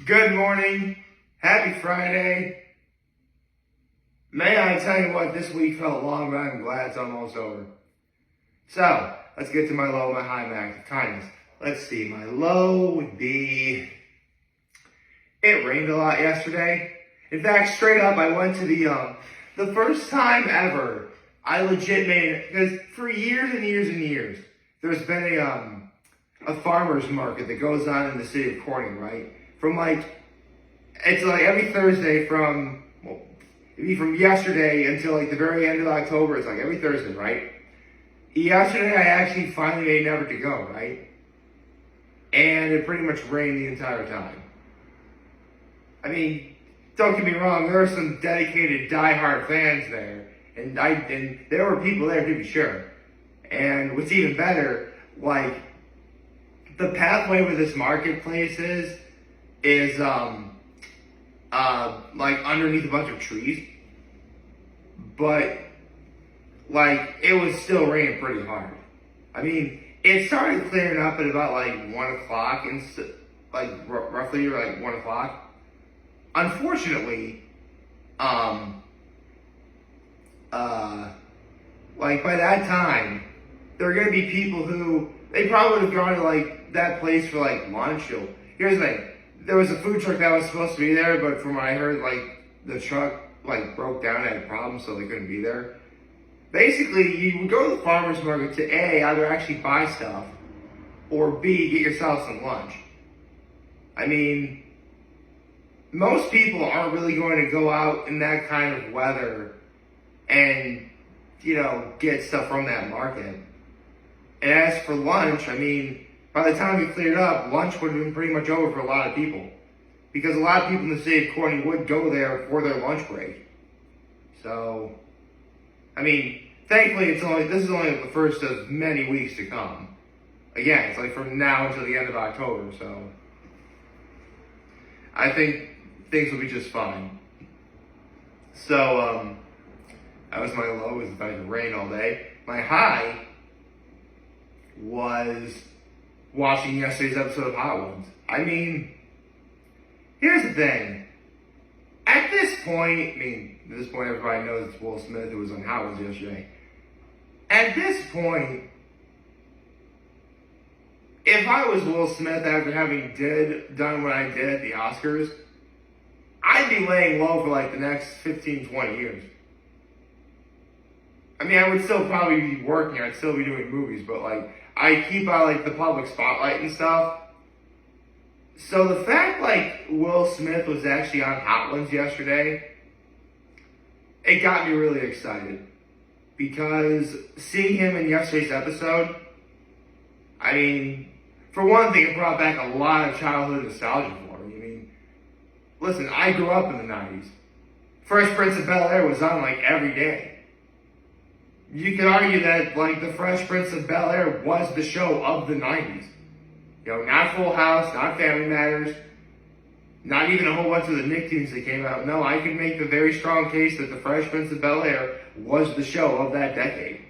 Good morning. Happy Friday. May I tell you what, this week felt long, but I'm glad it's almost over. So, let's get to my low, my high, my act of kindness. Let's see, my low would be, it rained a lot yesterday. In fact, straight up, I went to the first time ever I legit made it, because for years and years and years, there's been a farmer's market that goes on in the city of Corning, right? It's like every Thursday from yesterday until like the very end of October. It's like every Thursday, right? Yesterday I actually finally made an effort to go, right? And it pretty much rained the entire time. I mean, don't get me wrong, there are some dedicated diehard fans there. And there were people there to be sure. And what's even better, like, the pathway where this marketplace is like underneath a bunch of trees, but like it was still raining pretty hard. I mean, it started clearing up at about like 1 o'clock and roughly like 1 o'clock. Unfortunately, like by that time, there are gonna be people who they probably would have gone to like that place for like lunch. Here's the thing. There was a food truck that was supposed to be there, but from what I heard, like, the truck, like, broke down and had problems, so they couldn't be there. Basically, you would go to the farmer's market to A, either actually buy stuff, or B, get yourself some lunch. I mean, most people aren't really going to go out in that kind of weather and, get stuff from that market. And as for lunch, I mean, by the time we cleared up, lunch would have been pretty much over for a lot of people. Because a lot of people in the city of Corning would go there for their lunch break. So, I mean, thankfully this is only the first of many weeks to come. Again, it's like from now until the end of October, so I think things will be just fine. So, that was my low, was the fact it rained all day. My high was watching yesterday's episode of Hot Ones. I mean, here's the thing. At this point, everybody knows it's Will Smith who was on Hot Ones yesterday. At this point, if I was Will Smith after having done what I did at the Oscars, I'd be laying low for like the next 15, 20 years. I mean, I would still probably be working, I'd still be doing movies, but like, I keep out like the public spotlight and stuff. So the fact like Will Smith was actually on Hot Ones yesterday, it got me really excited. Because seeing him in yesterday's episode, I mean, for one thing, it brought back a lot of childhood nostalgia for me. I mean, listen, I grew up in the 90s. Fresh Prince of Bel-Air was on like every day. You could argue that, like, the Fresh Prince of Bel-Air was the show of the 90s. Not Full House, not Family Matters, not even a whole bunch of the Nicktoons that came out. No, I can make the very strong case that the Fresh Prince of Bel-Air was the show of that decade.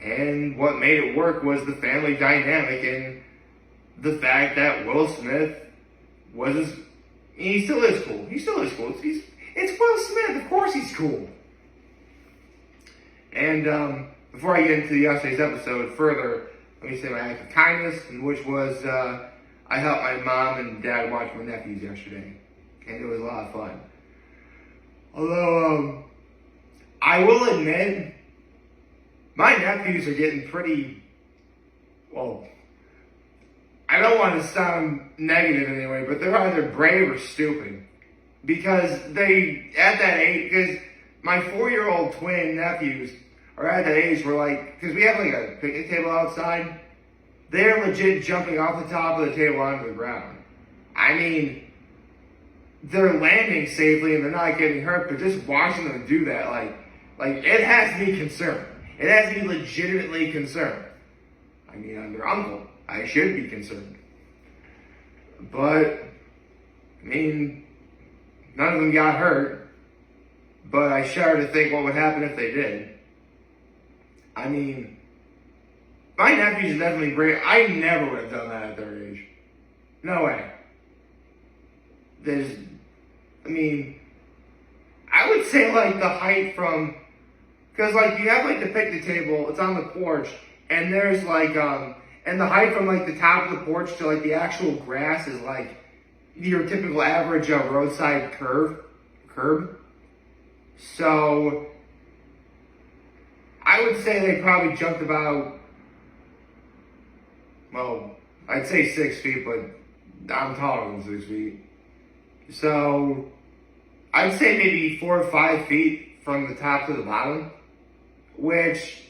And what made it work was the family dynamic and the fact that Will Smith he still is cool. He still is cool. It's Will Smith, of course he's cool. And before I get into yesterday's episode further, let me say my act of kindness, which was I helped my mom and dad watch my nephews yesterday, and it was a lot of fun. Although I will admit, my nephews are getting pretty, well, I don't want to sound negative anyway, but they're either brave or stupid. Because at that age, because my 4-year-old twin nephews are at that age where, like, because we have like a picnic table outside, they're legit jumping off the top of the table onto the ground. I mean, they're landing safely and they're not getting hurt, but just watching them do that, like it has me concerned. It has me legitimately concerned. I mean, I'm their uncle. I should be concerned. But, I mean, none of them got hurt, but I shudder to think what would happen if they did. I mean, my nephews are definitely brave. I never would have done that at their age. No way. there's, I mean, I would say like the height from, because like you have like the picnic table, it's on the porch, and there's like, and the height from like the top of the porch to like the actual grass is like your typical average roadside curb. So I would say they probably jumped about, well, I'd say 6 feet, but I'm taller than 6 feet. So I'd say maybe 4 or 5 feet from the top to the bottom, which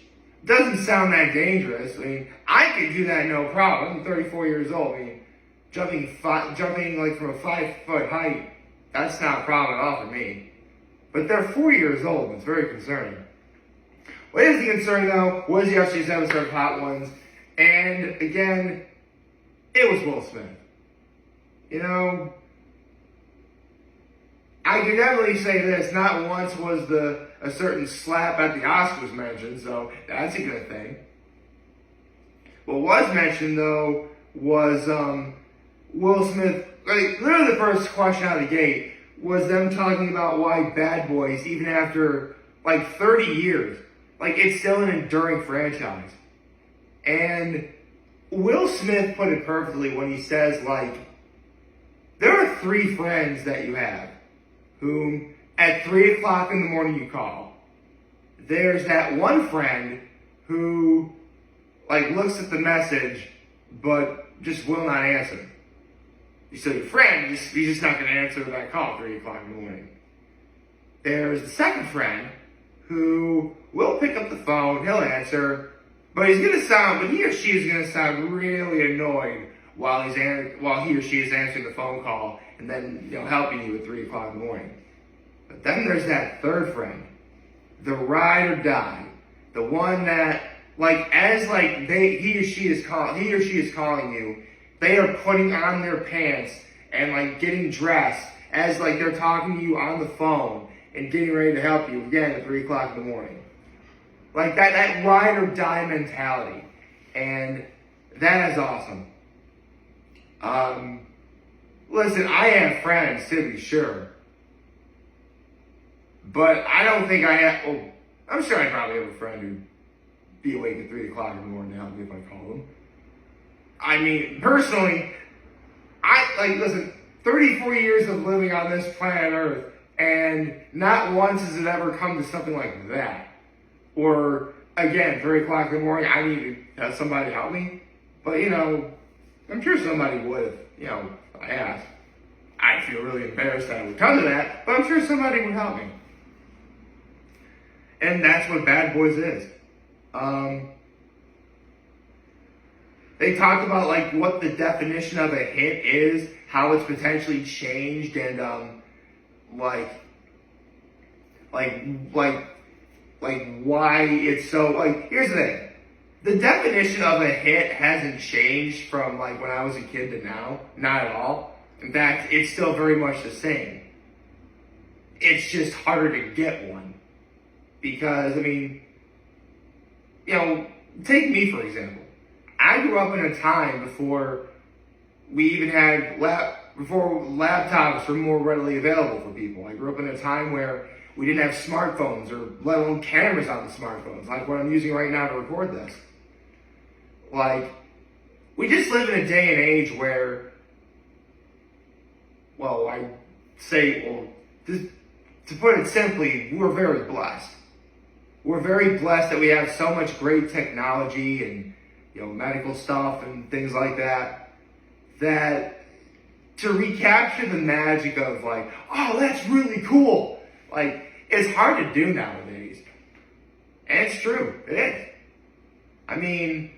doesn't sound that dangerous. I mean, I could do that no problem. I'm 34 years old. I mean, jumping like from a 5-foot height, that's not a problem at all for me. But they're 4 years old, and it's very concerning. What is the concern though was yesterday's episode of Hot Ones, and again, it was Will Smith. You know, I can definitely say this, not once was a certain slap at the Oscars mentioned, so that's a good thing. What was mentioned though was Will Smith, like literally the first question out of the gate was them talking about why Bad Boys, even after like 30 years, like it's still an enduring franchise. And Will Smith put it perfectly when he says like, there are 3 friends that you have whom at 3 o'clock in the morning you call. There's that one friend who like looks at the message but just will not answer. So your friend, he's just not going to answer that call at 3 o'clock in the morning. There's the second friend who will pick up the phone, he'll answer, but he or she is going to sound really annoyed while he or she is answering the phone call and then helping you at 3 o'clock in the morning. But then there's that third friend, the ride or die, the one that like as like he or she is calling you, they are putting on their pants and like getting dressed as like they're talking to you on the phone and getting ready to help you again at 3 o'clock in the morning. Like that ride or die mentality. And that is awesome. Listen, I have friends to be sure. But I don't think I have, I'm sure I probably have a friend who'd be awake at 3 o'clock in the morning to help me if I call them. I mean, personally, listen, 34 years of living on this planet Earth, and not once has it ever come to something like that. Or, again, 3 o'clock in the morning, I need to have somebody help me. But, I'm sure somebody would if I asked. I feel really embarrassed that I would come to that, but I'm sure somebody would help me. And that's what Bad Boys is. They talked about like what the definition of a hit is, how it's potentially changed, and like why it's so like. Here's the thing: the definition of a hit hasn't changed from like when I was a kid to now. Not at all. In fact, it's still very much the same. It's just harder to get one because I mean, take me for example. I grew up in a time before we even had before laptops were more readily available for people. I grew up in a time where we didn't have smartphones or let alone cameras on the smartphones, like what I'm using right now to record this. Like, we just live in a day and age where, to put it simply, we're very blessed. We're very blessed that we have so much great technology and medical stuff and things like that, that to recapture the magic of like, oh, that's really cool. Like, it's hard to do nowadays. And it's true. It is. I mean,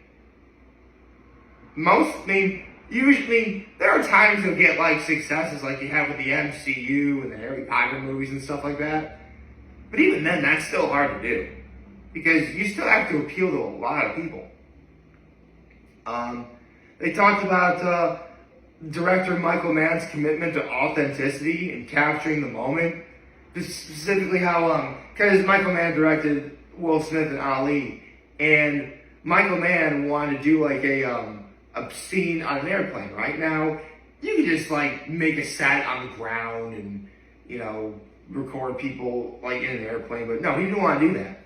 usually there are times you'll get like successes like you have with the MCU and the Harry Potter movies and stuff like that. But even then, that's still hard to do. Because you still have to appeal to a lot of people. They talked about director Michael Mann's commitment to authenticity and capturing the moment. Specifically how, because Michael Mann directed Will Smith and Ali, and Michael Mann wanted to do like a scene on an airplane. Right now, you can just like make a set on the ground and, record people like in an airplane. But no, he didn't want to do that.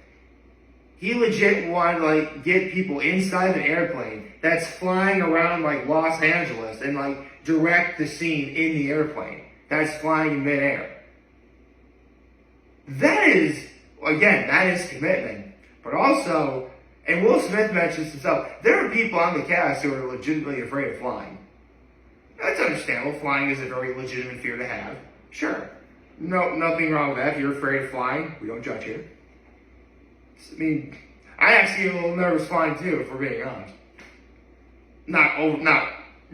He legit wanted to like get people inside an airplane that's flying around like Los Angeles and like direct the scene in the airplane that's flying in midair. That is commitment. But also, and Will Smith mentions himself, there are people on the cast who are legitimately afraid of flying. That's understandable. Flying is a very legitimate fear to have. Sure. No, nothing wrong with that. If you're afraid of flying, we don't judge here. I mean, I actually get a little nervous flying too, if we're being honest. Not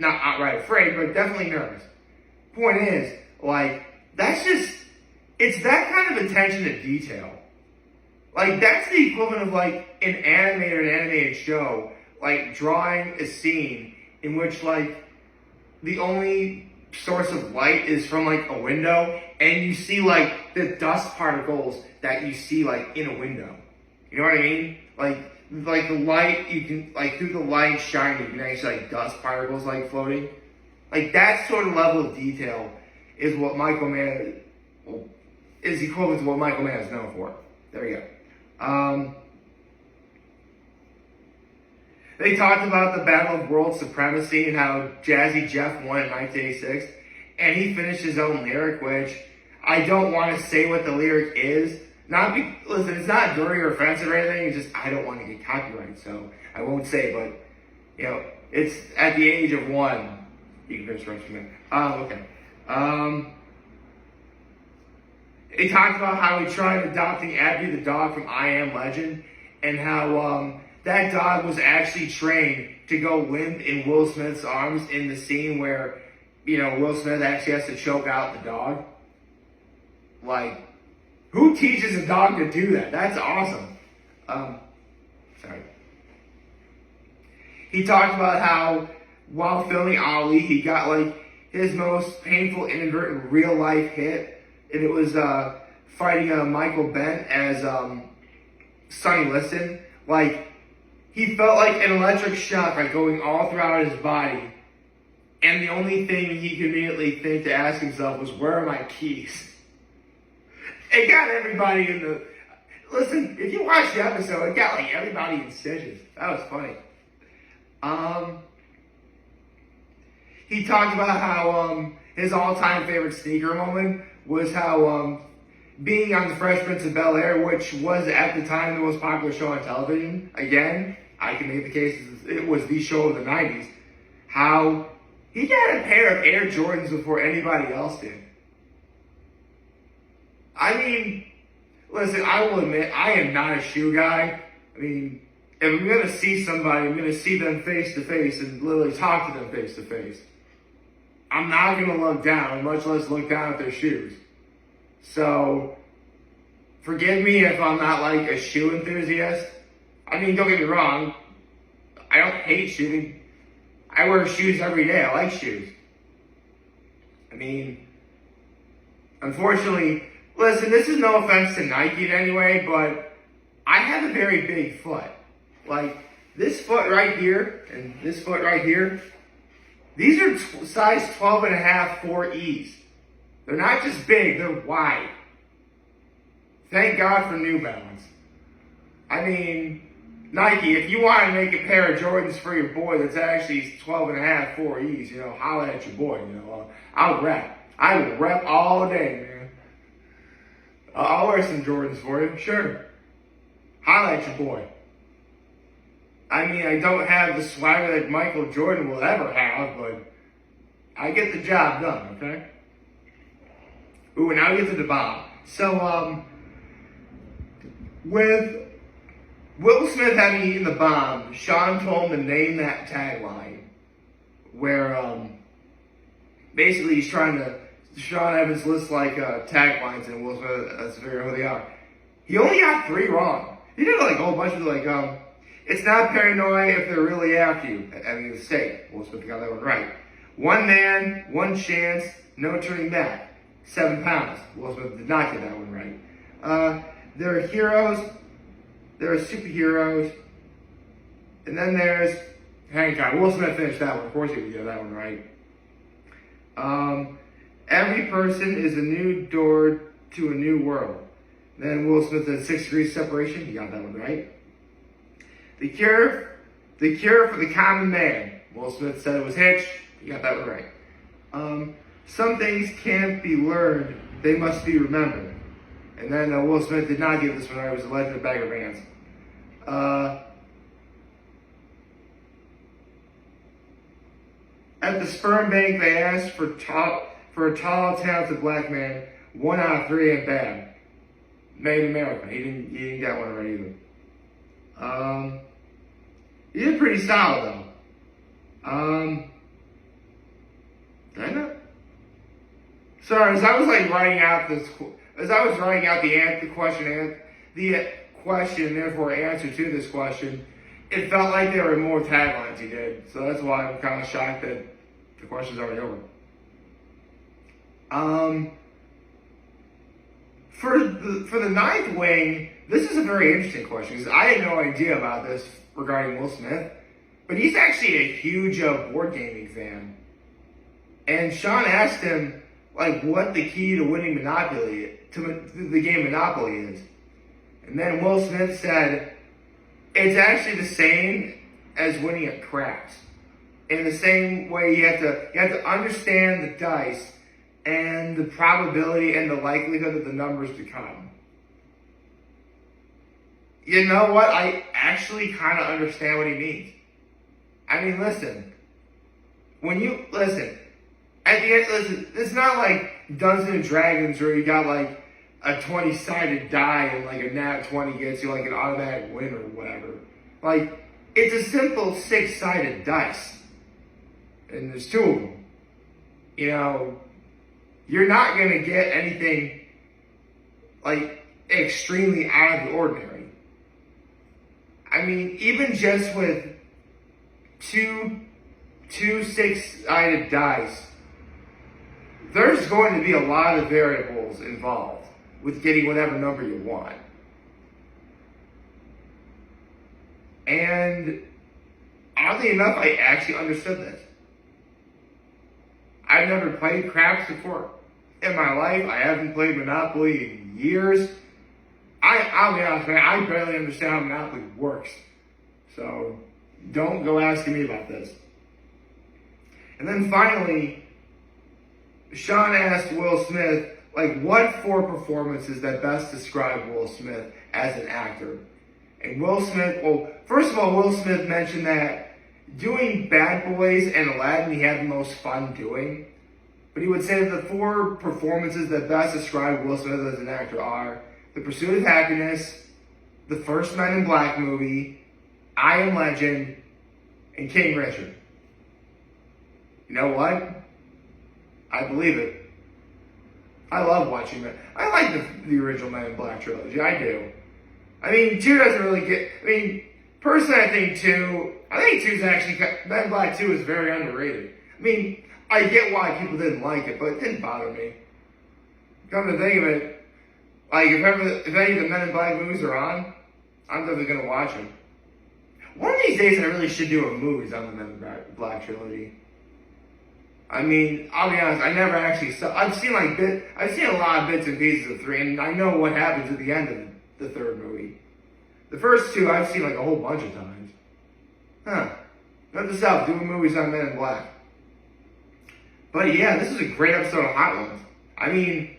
outright afraid, but definitely nervous. Point is, like, it's that kind of attention to detail. Like, that's the equivalent of, like, an animated show, like, drawing a scene in which, like, the only source of light is from, like, a window, and you see, like, the dust particles that you see, like, in a window. You know what I mean? Like the light, you can, like, through the light shining, you can actually, like, dust particles, like, floating. Like, that sort of level of detail is what is equivalent to what Michael Mann is known for. There you go. They talked about the Battle of World Supremacy and how Jazzy Jeff won in 1986, and he finished his own lyric, which I don't want to say what the lyric is. Listen, it's not dirty or offensive or anything. It's just I don't want to get copyrighted, so I won't say. But it's at the age of 1. You can finish the rest of it. Okay. They talked about how he tried adopting Abby the dog from I Am Legend, and how that dog was actually trained to go limp in Will Smith's arms in the scene where, Will Smith actually has to choke out the dog. Like, who teaches a dog to do that? That's awesome. Sorry. He talked about how while filming Ali, he got like his most painful inadvertent real life hit, and it was fighting Michael Bent as Sonny Liston. Like, he felt like an electric shock like going all throughout his body, and the only thing he could immediately think to ask himself was, "Where are my keys?" It got everybody in the... Listen, if you watch the episode, it got like everybody in stitches. That was funny. He talked about how his all-time favorite sneaker moment was how being on the Fresh Prince of Bel-Air, which was at the time the most popular show on television. Again, I can make the case it was the show of the 90s. How he got a pair of Air Jordans before anybody else did. I mean, listen, I will admit, I am not a shoe guy. I mean, if I'm going to see somebody, I'm going to see them face to face and literally talk to them face to face. I'm not going to look down, much less look down at their shoes. So, forgive me if I'm not like a shoe enthusiast. I mean, don't get me wrong, I don't hate shoes. I wear shoes every day. I like shoes. I mean, unfortunately... Listen, this is no offense to Nike in any way, but I have a very big foot. Like, this foot right here and this foot right here, these are size 12.5 4Es. They're not just big, they're wide. Thank God for New Balance. I mean, Nike, if you want to make a pair of Jordans for your boy that's actually 12.5 4Es, holla at your boy, I'll rep. I will rep all day, man. I'll wear some Jordans for you, sure. Holla at your boy. I mean, I don't have the swagger that Michael Jordan will ever have, but I get the job done, okay? Ooh, now we get to the bomb. So, with Will Smith having eaten the bomb, Sean told him to name that tagline, where, basically he's trying to... Sean Evans lists like taglines, and Will Smith has to figure out who they are. He only got 3 wrong. He did like a whole bunch of it's not paranoia if they're really after you. I mean, the state. Will Smith got that one right. 1 man, 1 chance, no turning back. 7 pounds. Will Smith did not get that one right. There are heroes. There are superheroes. And then there's Hancock. Will Smith finished that one. Of course he would get that one right. Every person is a new door to a new world. Then Will Smith said 6 degrees separation. You got that one right. The cure for the common man. Will Smith said it was Hitch. You got that one right. Some things can't be learned; they must be remembered. And then Will Smith did not give this one right. It was The Legend of Bagger Vance. At the sperm bank, they asked for a tall, talented black man. 1 out of 3 ain't bad. Made in America. He didn't get one right either. He did pretty solid though. Did I not? Sorry, as I was writing out the question and therefore answer to this question, it felt like there were more taglines he did. So that's why I'm kind of shocked that the question's already over. For the ninth wing, this is a very interesting question because I had no idea about this regarding Will Smith, but he's actually a huge board gaming fan. And Sean asked him what the key to winning Monopoly to the game Monopoly is, and then Will Smith said it's actually the same as winning at craps. In the same way, you have to understand the dice and the probability and the likelihood of the numbers to come. You know what? I actually kind of understand what he means. I mean, listen. At the end, it's not like Dungeons and Dragons where you got a 20-sided die and a nat 20 gets you an automatic win or whatever. It's a simple 6-sided dice. And there's 2 of them. You're not going to get anything extremely out of the ordinary. I mean, even just with two 6-sided dice, there's going to be a lot of variables involved with getting whatever number you want. And oddly enough, I actually understood this. I've never played craps before in my life. I haven't played Monopoly in years. I'll be honest, man, I barely understand how Monopoly works. So don't go asking me about this. And then finally, Sean asked Will Smith, what 4 performances that best describe Will Smith as an actor? And Will Smith, first of all, Will Smith mentioned that doing Bad Boys and Aladdin he had the most fun doing. But he would say that the 4 performances that best describe Will Smith as an actor are The Pursuit of Happiness, the first Men in Black movie, I Am Legend, and King Richard. You know what? I believe it. I love watching it. I like the original Men in Black trilogy. I do. I mean, 2 doesn't really get... I mean, personally, I think 2 is actually... Men in Black 2 is very underrated. I mean, I get why people didn't like it, but it didn't bother me. Come to think of it, if any of the Men in Black movies are on, I'm definitely going to watch them. One of these days, I really should do a movies on the Men in Black trilogy. I mean, I'll be honest, I never actually saw... I've seen a lot of bits and pieces of 3, and I know what happens at the end of the 3rd movie. The first 2, I've seen a whole bunch of times. Note this out, doing movies on Men in Black. But yeah, this is a great episode of Hot Ones. I mean,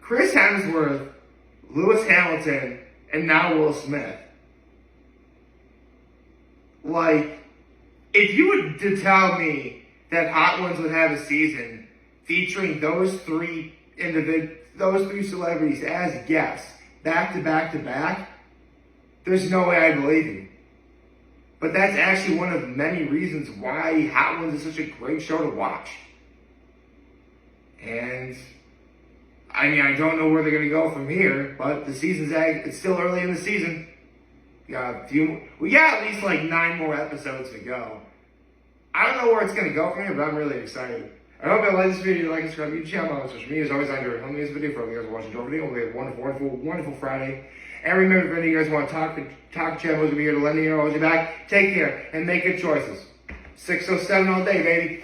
Chris Hemsworth, Lewis Hamilton, and now Will Smith. If you were to tell me that Hot Ones would have a season featuring those 3 celebrities as guests, back to back to back, there's no way I believe you. But that's actually one of many reasons why Hot Ones is such a great show to watch. And I mean, I don't know where they're going to go from here, but it's still early in the season. We got at least 9 more episodes to go. I don't know where it's going to go from here, but I'm really excited. I hope you like this video. Like and subscribe to the channel. On social media, as always, I enjoyed filming this video for you guys watching. Don't forget, we have a wonderful, wonderful, wonderful Friday. And remember, if any of you guys want to talk to channel, we'll be here to lend you know, hold you back. Take care and make good choices. 607 all day, baby.